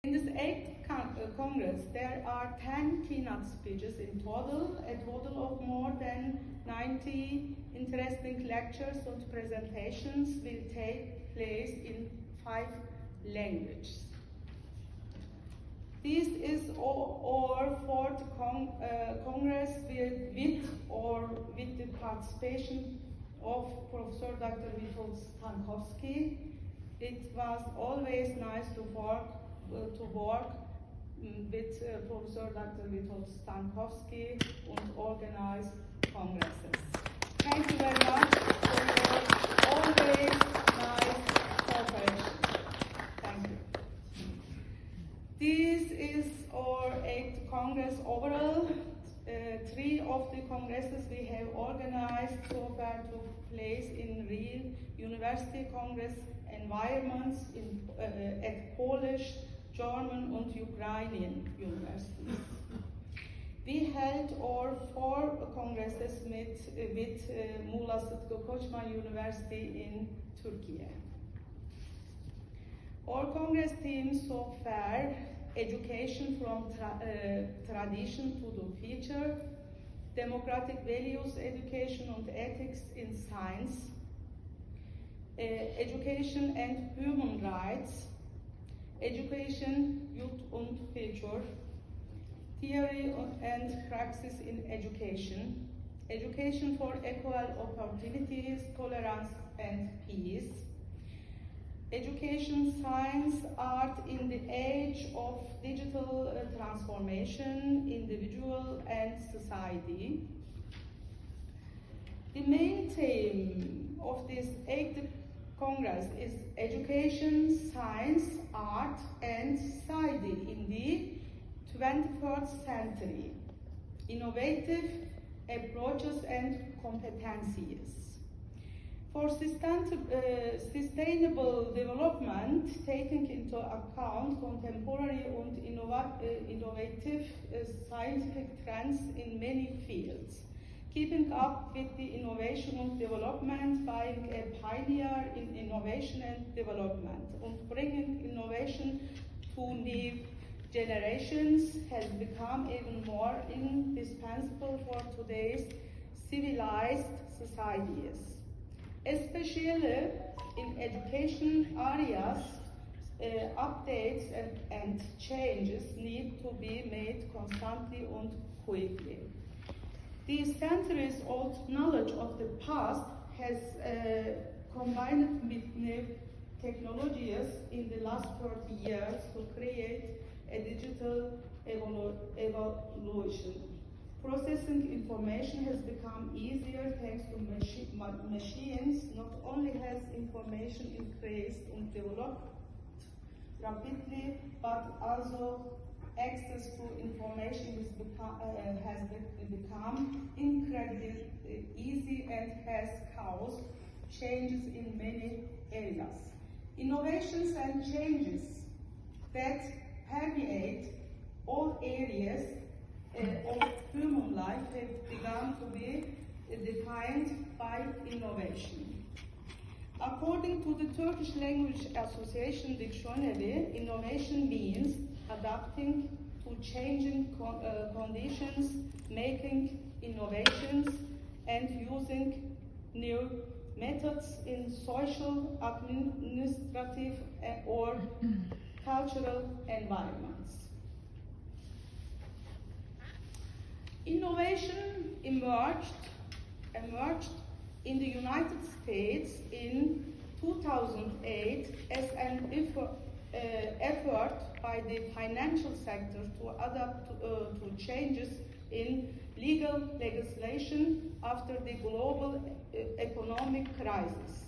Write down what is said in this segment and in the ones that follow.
In this 8th Congress, there are 10 keynote speeches in total, a total of more than 90 interesting lectures and presentations will take place in 5 languages. This is our 4th Congress with the participation of Professor Dr. Witold Stankowski. It was always nice to work with Professor Dr. Witold Stankowski and organize congresses. Thank you very much for your always nice cooperation. Thank you. This is our 8th Congress overall. 3 of the congresses we have organized so far took place in real university congress environments at Polish, German and Ukrainian universities. We held our 4 congresses with Uluslararası University in Turkey. Our congress themes so far: education from tradition to the future, democratic values, education and ethics in science, education and human rights, education, youth and future, theory and praxis in education, education for equal opportunities, tolerance and peace, education, science, art in the age of digital transformation, individual and society. The main theme of this 8th Congress is education, science, art and society in the 21st century, innovative approaches and competencies. For sustainable development, taking into account contemporary and innovative scientific trends in many fields, keeping up with the innovation and development, being a pioneer in innovation and development, and bringing innovation to new generations has become even more indispensable for today's civilized societies. Especially in education areas, updates and changes need to be made constantly and quickly. The centuries-old knowledge of the past has combined with new technologies in the last 30 years to create a digital evolution. Processing information has become easier thanks to machines. Not only has information increased and developed rapidly, but also access to information has become incredibly easy and has caused changes in many areas. Innovations and changes that permeate all areas of human life have begun to be defined by innovation. According to the Turkish Language Association Dictionary, innovation means adapting to changing conditions, making innovations, and using new methods in social, administrative, or cultural environments. Innovation emerged in the United States in 2008 as an effort by the financial sector to adapt to changes in legal legislation after the global economic crisis.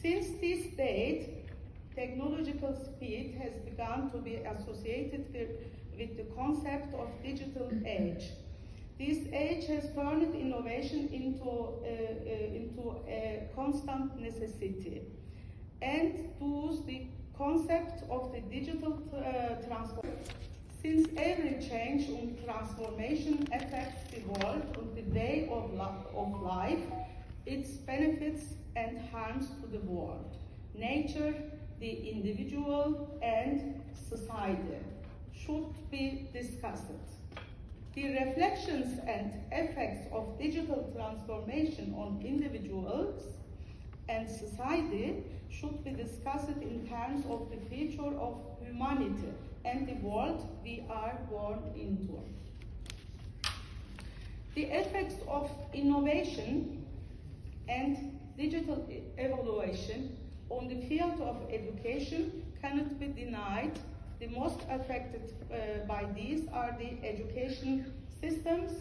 Since this date, technological speed has begun to be associated with the concept of digital age. This age has turned innovation into a constant necessity, and thus the concept of the digital transformation. Since every change and transformation affects the world and the way of life, its benefits and harms to the world, nature, the individual and society should be discussed. The reflections and effects of digital transformation on individuals and society should be discussed in terms of the future of humanity and the world we are born into. The effects of innovation and digital evaluation on the field of education cannot be denied. The most affected by these are the education systems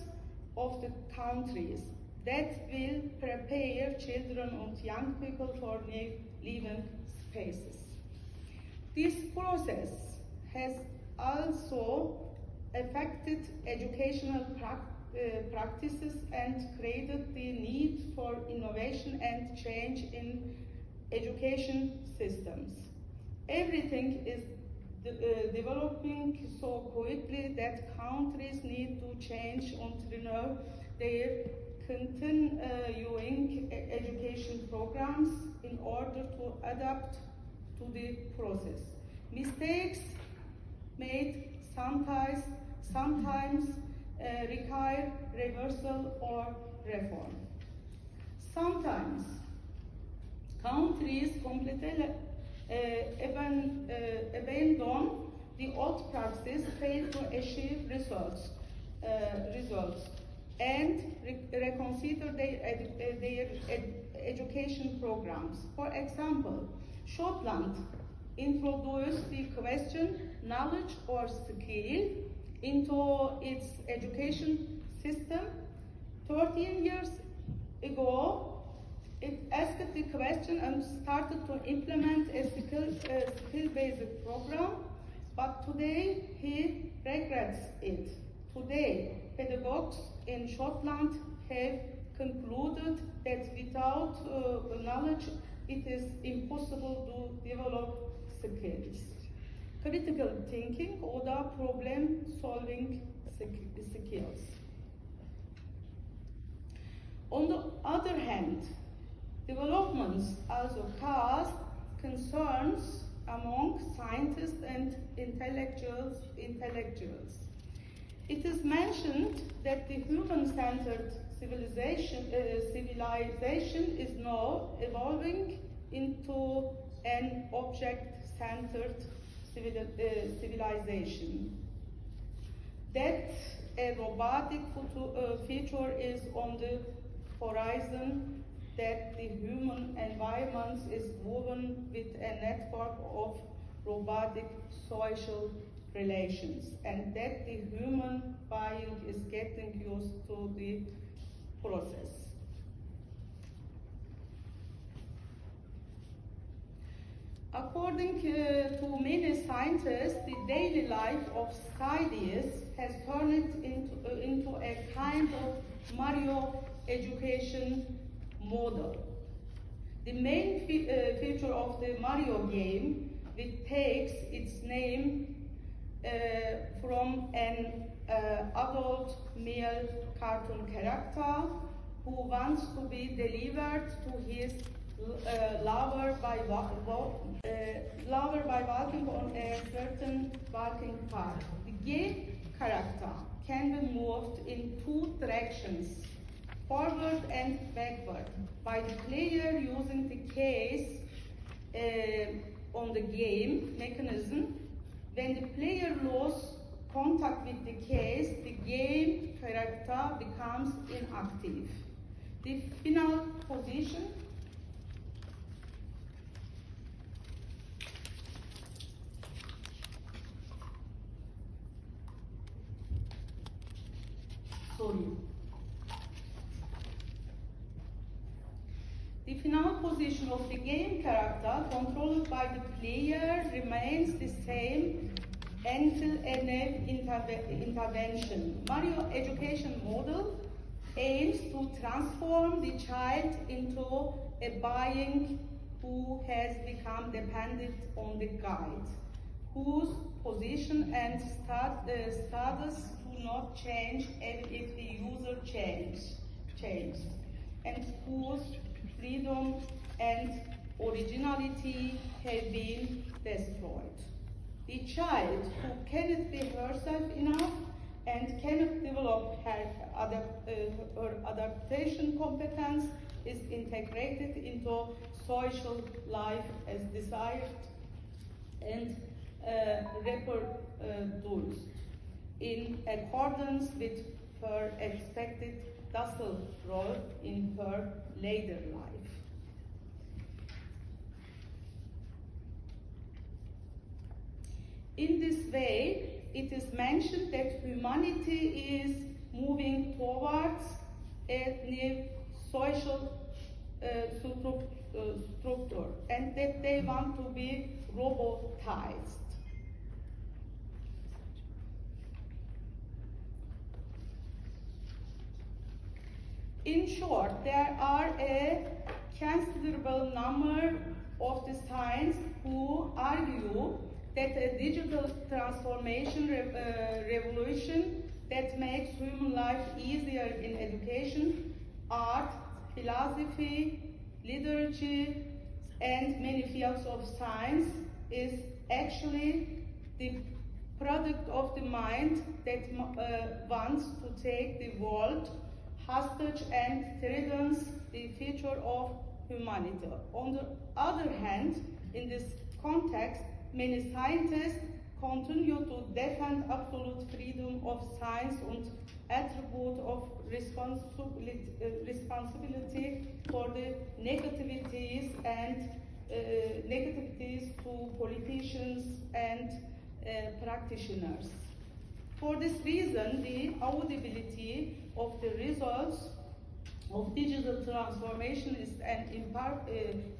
of the countries that will prepare children and young people for new living spaces. This process has also affected educational practices and created the need for innovation and change in education systems. Everything is developing so quickly that countries need to change and renew their continuing education programs in order to adapt to the process. Mistakes made sometimes require reversal or reform. Sometimes countries completely abandon the old practice, fail to achieve results, and reconsider their education programs. For example, Scotland introduced the question knowledge or skill into its education system. 13 years ago, it asked the question and started to implement a skill-based program, but today he regrets it. Today, pedagogues in Scotland have concluded that without knowledge, it is impossible to develop skills. Critical thinking or problem-solving skills. On the other hand, developments also cause concerns among scientists and intellectuals. It is mentioned that the human-centered civilization is now evolving into an object-centered civilization. That a robotic future is on the horizon, that the human environment is woven with a network of robotic social relations, and that the human being is getting used to the process. According to many scientists, the daily life of studies has turned into a kind of Mario education model. The main feature of the Mario game, which takes its name from an adult male cartoon character who wants to be delivered to his lover by walking on a certain walking path. The game character can be moved in two directions, forward and backward, by the player using the keys on the game mechanism. When the player loses contact with the keys, the game character becomes inactive. The final position The final position of the game character, controlled by the player, remains the same until an intervention. Mario education model aims to transform the child into a being who has become dependent on the guide, whose position and status do not change even if the user changes, and whose freedom and originality have been destroyed. The child who cannot be herself enough and cannot develop her adaptation competence is integrated into social life as desired and reproduced in accordance with her expected docile role in her later life. In this way, it is mentioned that humanity is moving towards a new social structure and that they want to be robotized. In short, there are a considerable number of the scientists who argue that a digital transformation revolution that makes human life easier in education, art, philosophy, literature, and many fields of science is actually the product of the mind that wants to take the world hostage and threatens the future of humanity. On the other hand, in this context, many scientists continue to defend absolute freedom of science and attribute of responsibility for the negativities and negativities to politicians and practitioners. For this reason, the audibility of the results of digital transformation is an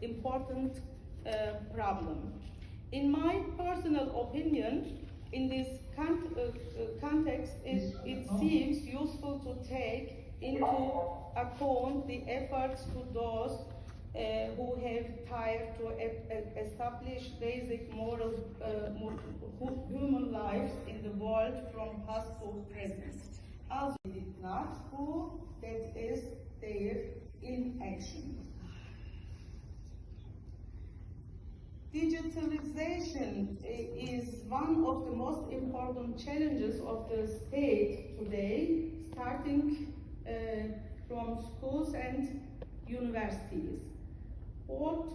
important problem. In my personal opinion, in this context, it seems useful to take into account the efforts to those who have tried to establish basic moral human lives in the world from past to present. As they did not prove that is their inaction. Digitalization is one of the most important challenges of the state today, starting from schools and universities. Both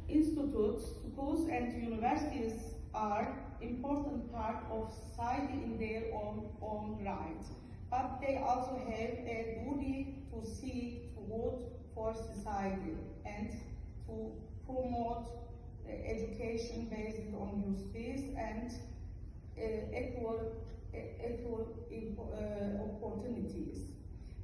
institutes, schools and universities are important part of society in their own right, but they also have a duty to seek to good for society and to promote education based on justice and equal opportunities.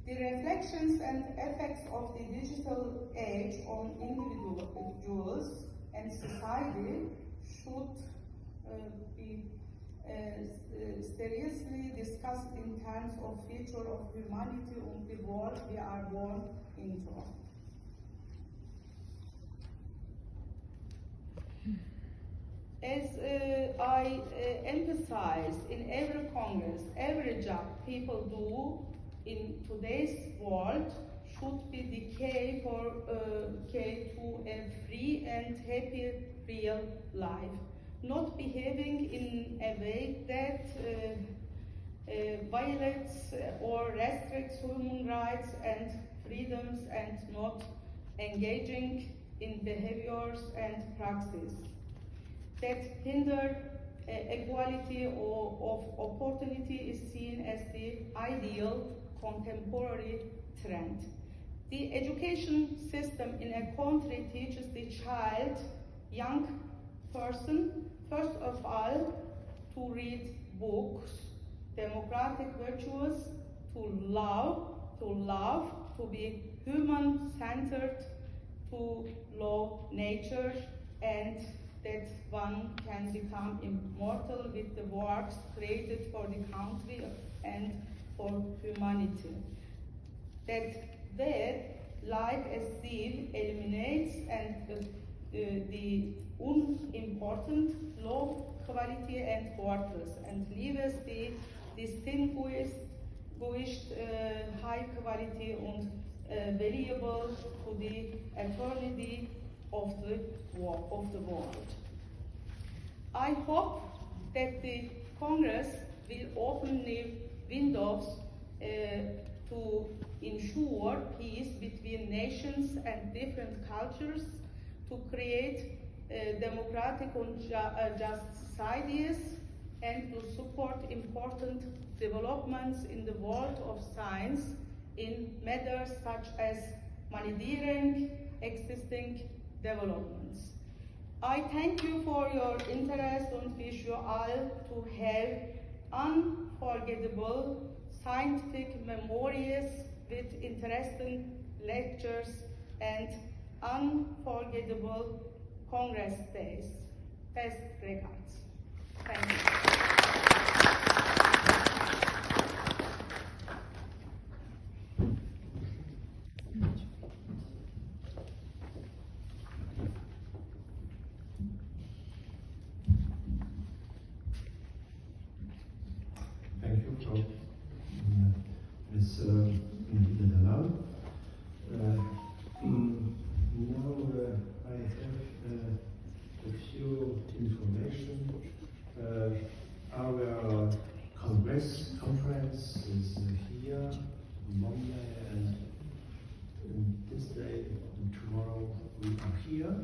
The reflections and effects of the digital age on individuals and society should be seriously discussed in terms of future of humanity and the world we are born into. As I emphasize in every Congress, every job people do in today's world should be the key to a free and happy real life. Not behaving in a way that violates or restricts human rights and freedoms and not engaging in behaviors and practices that hinder equality of opportunity is seen as the ideal contemporary trend. The education system in a country teaches the child, young person, first of all, to read books, democratic virtues, to love, to be human-centered, to love nature, and that one can become immortal with the works created for the country and for humanity. That like a seed, eliminates and the unimportant, low quality and worthless, and leaves the distinguished, high quality and valuable to the eternity of the world. I hope that the Congress will open new windows to ensure peace between nations and different cultures, to create democratic and just societies, and to support important developments in the world of science in matters such as monitoring existing developments. I thank you for your interest and wish you all to have unforgettable scientific memories with interesting lectures and unforgettable Congress days. Best regards. Thank you. Thank you, Frau Ms. Dalal. Now I have a few information. Our conference is here Monday and this day and tomorrow we are here.